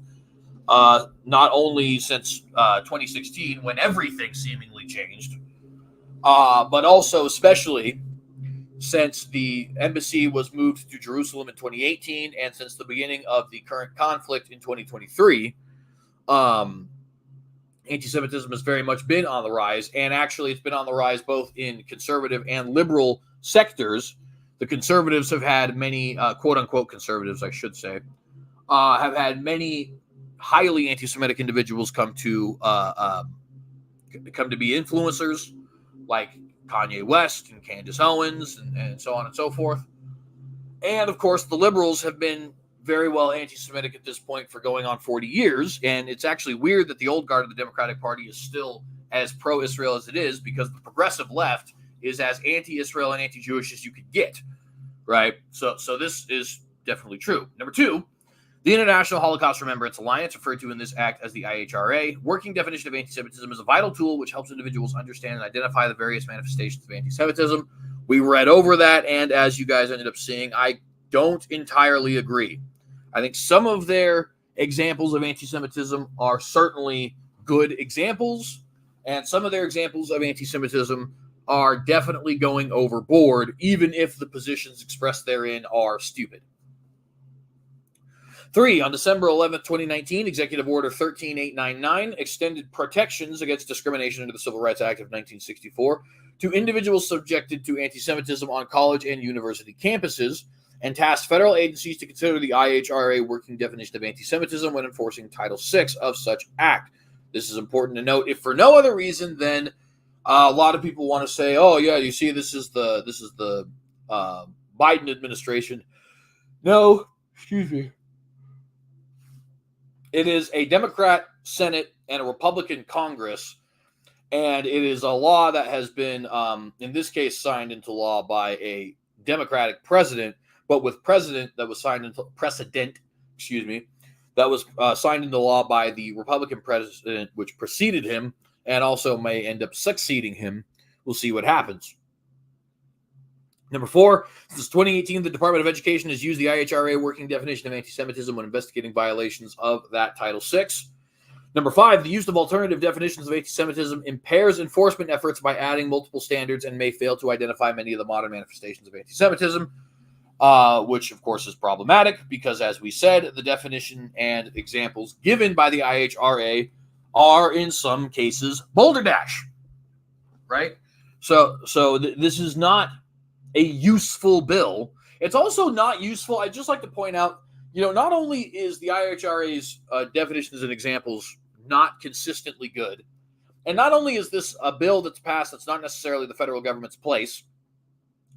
Not only since 2016, when everything seemingly changed, but also especially since the embassy was moved to Jerusalem in 2018 and since the beginning of the current conflict in 2023. Anti-Semitism has very much been on the rise, and actually it's been on the rise both in conservative and liberal sectors. The conservatives have had many, quote-unquote conservatives, I should say, have had many highly anti-Semitic individuals come to be influencers, like Kanye West and Candace Owens and so on and so forth. And, of course, the liberals have been very well anti-Semitic at this point for going on 40 years. And it's actually weird that the old guard of the Democratic Party is still as pro-Israel as it is, because the progressive left is as anti-Israel and anti-Jewish as you could get, right? So this is definitely true. Number two, the International Holocaust Remembrance Alliance, referred to in this act as the IHRA, working definition of anti-Semitism, is a vital tool which helps individuals understand and identify the various manifestations of anti-Semitism. We read over that, and as you guys ended up seeing, I don't entirely agree. I think some of their examples of anti-Semitism are certainly good examples, and some of their examples of anti-Semitism are definitely going overboard, even if the positions expressed therein are stupid. 3. On December 11th, 2019, Executive Order 13899 extended protections against discrimination under the Civil Rights Act of 1964 to individuals subjected to anti-Semitism on college and university campuses, and tasked federal agencies to consider the IHRA working definition of anti-Semitism when enforcing Title VI of such act. This is important to note, if for no other reason than a lot of people want to say, oh, yeah, you see, this is the Biden administration. No, excuse me. It is a Democrat Senate and a Republican Congress, and it is a law that has been, in this case, signed into law by a Democratic president, but with precedent that was signed into signed into law by the Republican president, which preceded him, and also may end up succeeding him. We'll see what happens. Number 4, since 2018, the Department of Education has used the IHRA working definition of anti-Semitism when investigating violations of that Title VI. Number 5, the use of alternative definitions of anti-Semitism impairs enforcement efforts by adding multiple standards and may fail to identify many of the modern manifestations of anti-Semitism, which, of course, is problematic because, as we said, the definition and examples given by the IHRA are, in some cases, boulder dash, right? So this is not a useful bill. It's also not useful. I'd just like to point out, not only is the IHRA's definitions and examples not consistently good, and not only is this a bill that's passed that's not necessarily the federal government's place,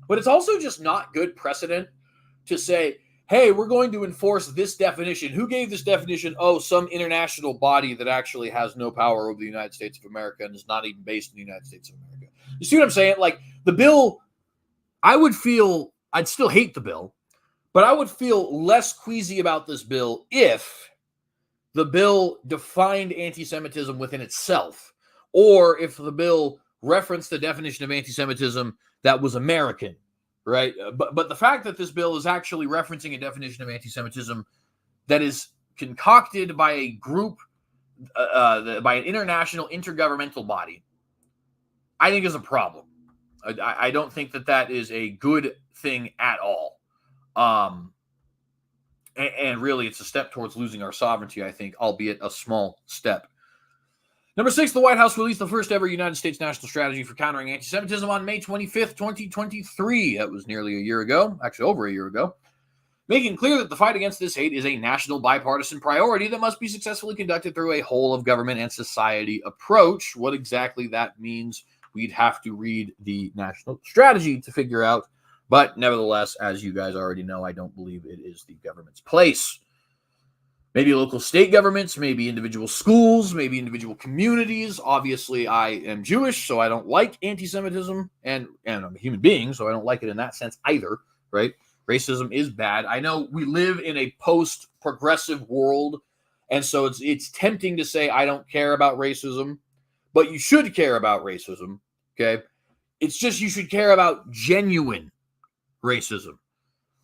but it's also just not good precedent to say, hey, we're going to enforce this definition. Who gave this definition? Oh, some international body that actually has no power over the United States of America and is not even based in the United States of America. You see what I'm saying? Like, the bill, I'd still hate the bill, but I would feel less queasy about this bill if the bill defined anti-Semitism within itself, or if the bill referenced the definition of anti-Semitism that was American, right? But the fact that this bill is actually referencing a definition of anti-Semitism that is concocted by a group, by an international intergovernmental body, I think is a problem. I don't think that is a good thing at all. And really, it's a step towards losing our sovereignty, I think, albeit a small step. Number 6, the White House released the first ever United States national strategy for countering anti-Semitism on May 25th, 2023. That was nearly a year ago, actually over a year ago, making clear that the fight against this hate is a national bipartisan priority that must be successfully conducted through a whole of government and society approach. What exactly that means, we'd have to read the national strategy to figure out. But nevertheless, as you guys already know, I don't believe it is the government's place. Maybe local state governments, maybe individual schools, maybe individual communities. Obviously, I am Jewish, so I don't like anti-Semitism, and I'm a human being, so I don't like it in that sense either, right? Racism is bad. I know we live in a post-progressive world, and so it's tempting to say I don't care about racism, but you should care about racism, okay? It's just you should care about genuine racism,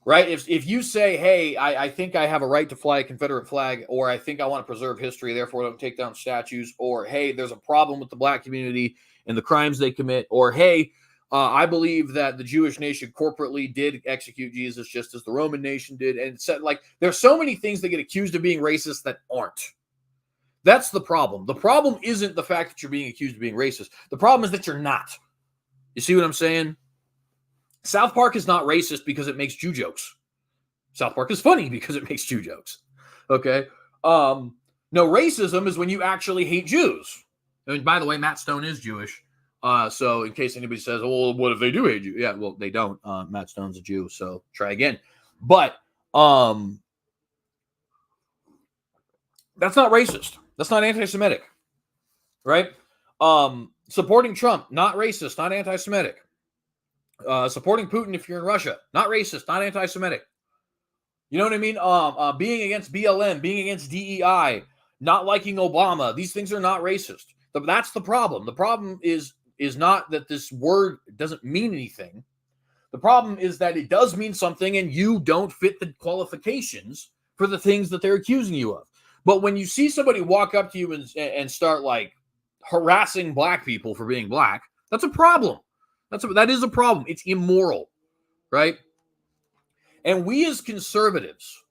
right? If you say, hey, I think I have a right to fly a Confederate flag, or I think I want to preserve history, therefore don't take down statues, or hey, there's a problem with the black community and the crimes they commit, or hey, I believe that the Jewish nation corporately did execute Jesus just as the Roman nation did, and said, like, there's so many things that get accused of being racist that aren't. That's the problem. The problem isn't the fact that you're being accused of being racist. The problem is that you're not. You see what I'm saying? South Park is not racist because it makes Jew jokes. South Park is funny because it makes Jew jokes. Okay? No, racism is when you actually hate Jews. And by the way, Matt Stone is Jewish. So in case anybody says, well, what if they do hate you? Yeah, well, they don't. Matt Stone's a Jew, so try again. But That's not racist. That's not anti-Semitic, right? Supporting Trump, not racist, not anti-Semitic. Supporting Putin if you're in Russia, not racist, not anti-Semitic. You know what I mean? Being against BLM, being against DEI, not liking Obama, these things are not racist. That's the problem. The problem is not that this word doesn't mean anything. The problem is that it does mean something and you don't fit the qualifications for the things that they're accusing you of. But when you see somebody walk up to you and start like harassing black people for being black, that's a problem. That is a problem. It's immoral, right? And we as conservatives,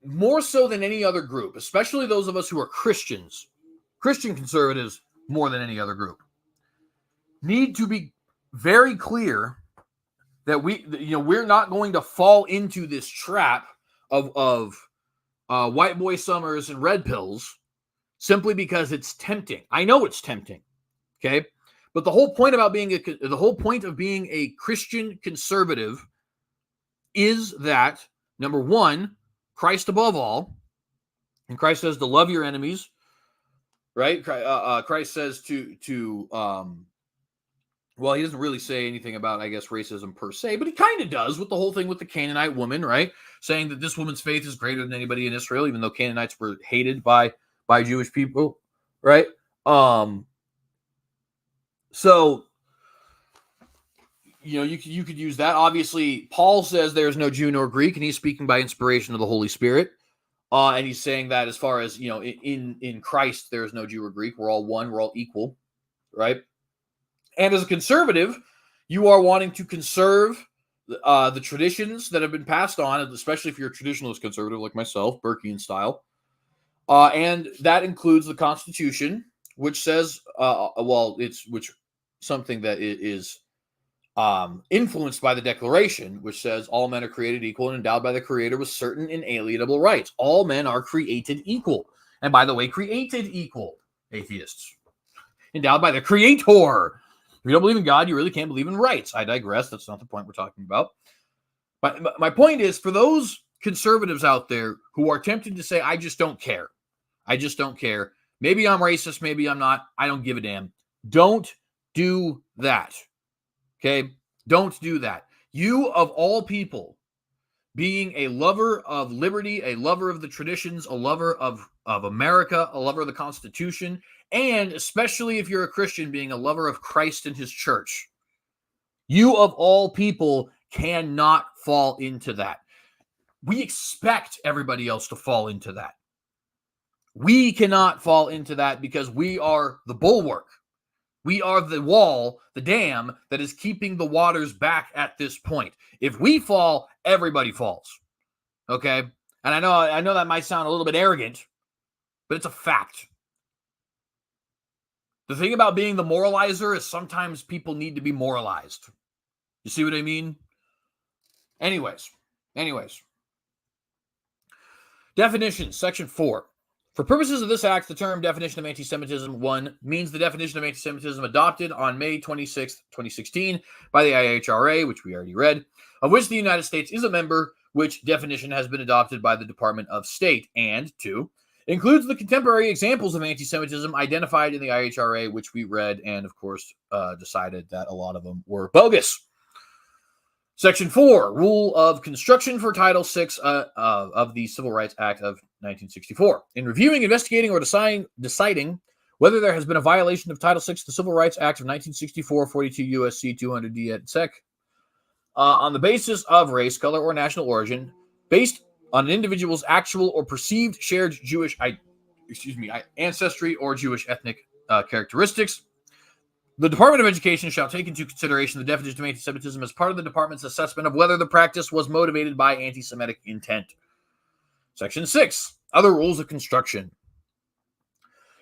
more so than any other group, especially those of us who are Christians, Christian conservatives more than any other group, need to be very clear that we're not going to fall into this trap of white boy summers and red pills simply because it's tempting. I know it's tempting, okay? But the whole point of being a Christian conservative is that, number one, Christ above all, and Christ says to love your enemies, right? Christ says to well, he doesn't really say anything about, I guess, racism per se, but he kind of does with the whole thing with the Canaanite woman, right? Saying that this woman's faith is greater than anybody in Israel, even though Canaanites were hated by Jewish people, right? So, you could use that. Obviously, Paul says there's no Jew nor Greek, and he's speaking by inspiration of the Holy Spirit. And he's saying that as far as, in Christ, there is no Jew or Greek. We're all one. We're all equal, right? And as a conservative, you are wanting to conserve the traditions that have been passed on, especially if you're a traditionalist conservative like myself, Burkean style. And that includes the Constitution, which says, something that is influenced by the Declaration, which says all men are created equal and endowed by the Creator with certain inalienable rights. All men are created equal. And by the way, created equal, atheists. Endowed by the Creator. If you don't believe in God, you really can't believe in rights. I digress. That's not the point we're talking about. But my point is, for those conservatives out there who are tempted to say, I just don't care. I just don't care. Maybe I'm racist. Maybe I'm not. I don't give a damn. Don't do that. Okay? Don't do that. You, of all people, being a lover of liberty, a lover of the traditions, a lover of America, a lover of the Constitution, and especially if you're a Christian, being a lover of Christ and his church, you, of all people, cannot fall into that. We expect everybody else to fall into that. We cannot fall into that because we are the bulwark. We are the wall, the dam that is keeping the waters back at this point. If we fall, everybody falls. Okay? And I know that might sound a little bit arrogant, but it's a fact. The thing about being the moralizer is sometimes people need to be moralized. You see what I mean? Anyways. Definitions, section 4. For purposes of this act, the term definition of anti-Semitism 1 means the definition of anti-Semitism adopted on May 26, 2016 by the IHRA, which we already read, of which the United States is a member, which definition has been adopted by the Department of State, and 2, includes the contemporary examples of anti-Semitism identified in the IHRA, which we read and, of course, decided that a lot of them were bogus. Section 4, Rule of Construction for Title VI of the Civil Rights Act of 1964. In reviewing, investigating, or deciding whether there has been a violation of Title VI of the Civil Rights Act of 1964, 42 U.S.C. 200D et seq. On the basis of race, color, or national origin, based on an individual's actual or perceived shared Jewish ancestry or Jewish ethnic characteristics, the Department of Education shall take into consideration the definition of anti-Semitism as part of the department's assessment of whether the practice was motivated by anti-Semitic intent. Section 6, Other Rules of Construction.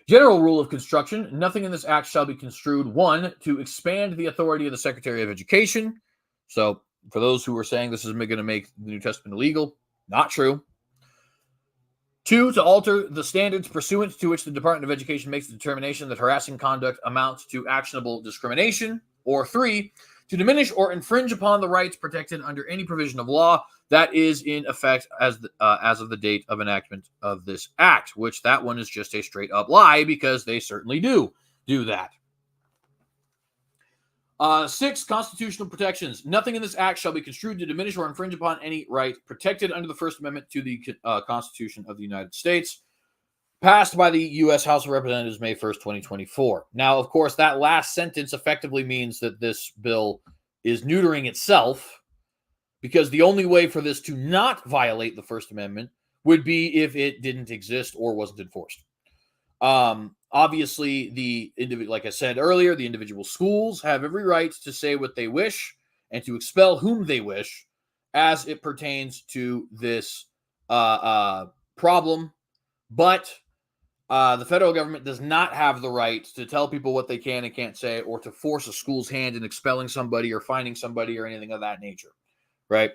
General rule of construction, nothing in this act shall be construed, 1, to expand the authority of the Secretary of Education. So, for those who are saying this is going to make the New Testament illegal, not true. 2, to alter the standards pursuant to which the Department of Education makes the determination that harassing conduct amounts to actionable discrimination. Or 3, to diminish or infringe upon the rights protected under any provision of law that is in effect as of the date of enactment of this act, which that one is just a straight up lie because they certainly do that. 6, constitutional protections. Nothing in this act shall be construed to diminish or infringe upon any right protected under the First Amendment to the Constitution of the United States, passed by the U.S. House of Representatives May 1st, 2024. Now, of course, that last sentence effectively means that this bill is neutering itself, because the only way for this to not violate the First Amendment would be if it didn't exist or wasn't enforced. Obviously, like I said earlier, the individual schools have every right to say what they wish and to expel whom they wish as it pertains to this problem. But the federal government does not have the right to tell people what they can and can't say, or to force a school's hand in expelling somebody or finding somebody or anything of that nature, right?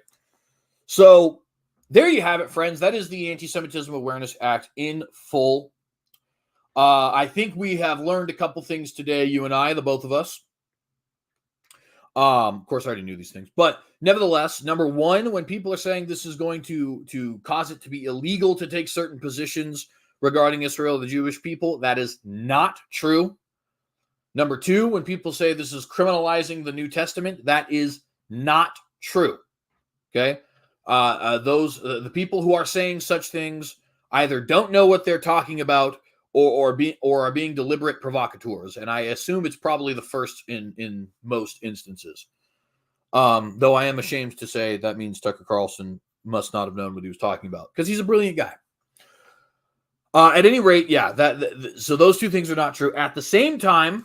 So there you have it, friends. That is the Anti-Semitism Awareness Act in full. I think we have learned a couple things today, you and I, the both of us. Of course, I already knew these things. But nevertheless, number one, when people are saying this is going to cause it to be illegal to take certain positions regarding Israel, the Jewish people, that is not true. Number two, when people say this is criminalizing the New Testament, that is not true. Okay? The people who are saying such things either don't know what they're talking about or are being deliberate provocateurs, and I assume it's probably the first in most instances. Though I am ashamed to say that means Tucker Carlson must not have known what he was talking about, because he's a brilliant guy. At any rate, yeah, so those two things are not true. At the same time,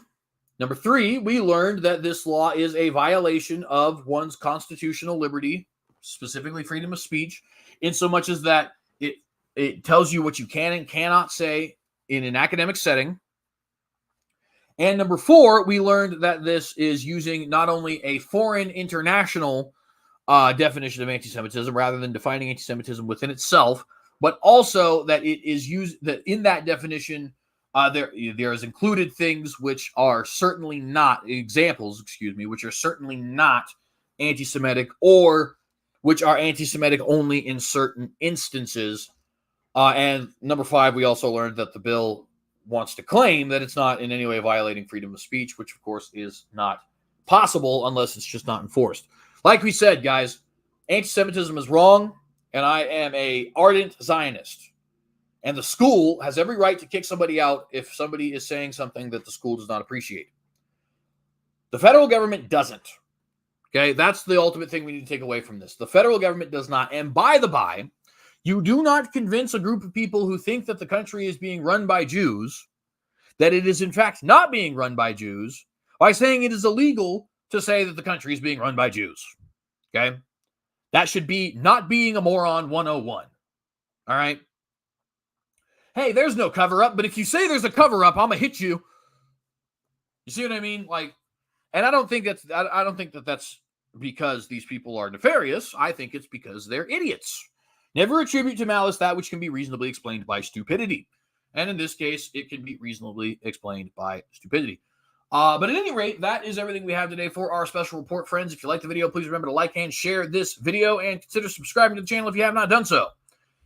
number three, we learned that this law is a violation of one's constitutional liberty, specifically freedom of speech, in so much as that it tells you what you can and cannot say in an academic setting. And number four, we learned that this is using not only a foreign international definition of anti-Semitism rather than defining anti-Semitism within itself, but also that it is used that in that definition there is included things which are certainly not which are certainly not anti-Semitic, or which are anti-Semitic only in certain instances. And number five, we also learned that the bill wants to claim that it's not in any way violating freedom of speech, which of course is not possible unless it's just not enforced. Like we said, guys, anti-Semitism is wrong, and I am an ardent Zionist. And the school has every right to kick somebody out if somebody is saying something that the school does not appreciate. The federal government doesn't. Okay, that's the ultimate thing we need to take away from this. The federal government does not. And by the by, you do not convince a group of people who think that the country is being run by Jews that it is in fact not being run by Jews by saying it is illegal to say that the country is being run by Jews. Okay? That should be not being a moron 101. All right? Hey, there's no cover-up, but if you say there's a cover-up, I'm going to hit you. You see what I mean? And I don't think that that's because these people are nefarious. I think it's because they're idiots. Never attribute to malice that which can be reasonably explained by stupidity. And in this case, it can be reasonably explained by stupidity. But at any rate, that is everything we have today for our special report, friends. If you like the video, please remember to like and share this video, and consider subscribing to the channel if you have not done so.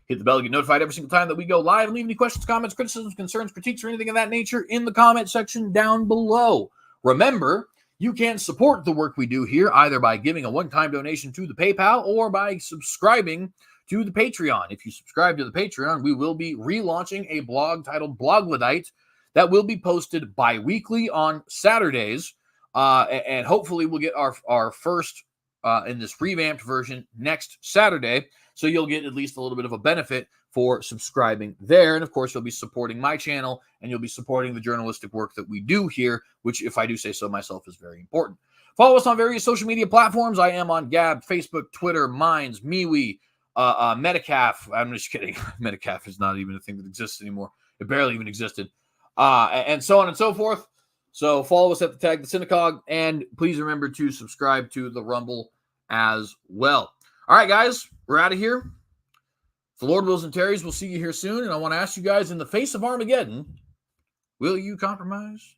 Hit the bell to get notified every single time that we go live, and leave any questions, comments, criticisms, concerns, critiques, or anything of that nature in the comment section down below. Remember, you can support the work we do here either by giving a one-time donation to the PayPal or by subscribing to the Patreon. If you subscribe to the Patreon, we will be relaunching a blog titled Blogladite that will be posted bi-weekly on Saturdays, and hopefully we'll get our first in this revamped version next Saturday, so you'll get at least a little bit of a benefit for subscribing there. And of course, you'll be supporting my channel, and you'll be supporting the journalistic work that we do here, which, if I do say so myself, is very important. Follow us on various social media platforms. I am on Gab, Facebook, Twitter, Minds, MeWe, Metacalf. I'm just kidding. Metacalf is not even a thing that exists anymore. It barely even existed. And so on and so forth. So follow us at the tag TheCynicogue, and please remember to subscribe to the Rumble as well. All right, guys, we're out of here. If the Lord wills and tarries, we'll see you here soon. And I want to ask you guys, in the face of Armageddon, will you compromise?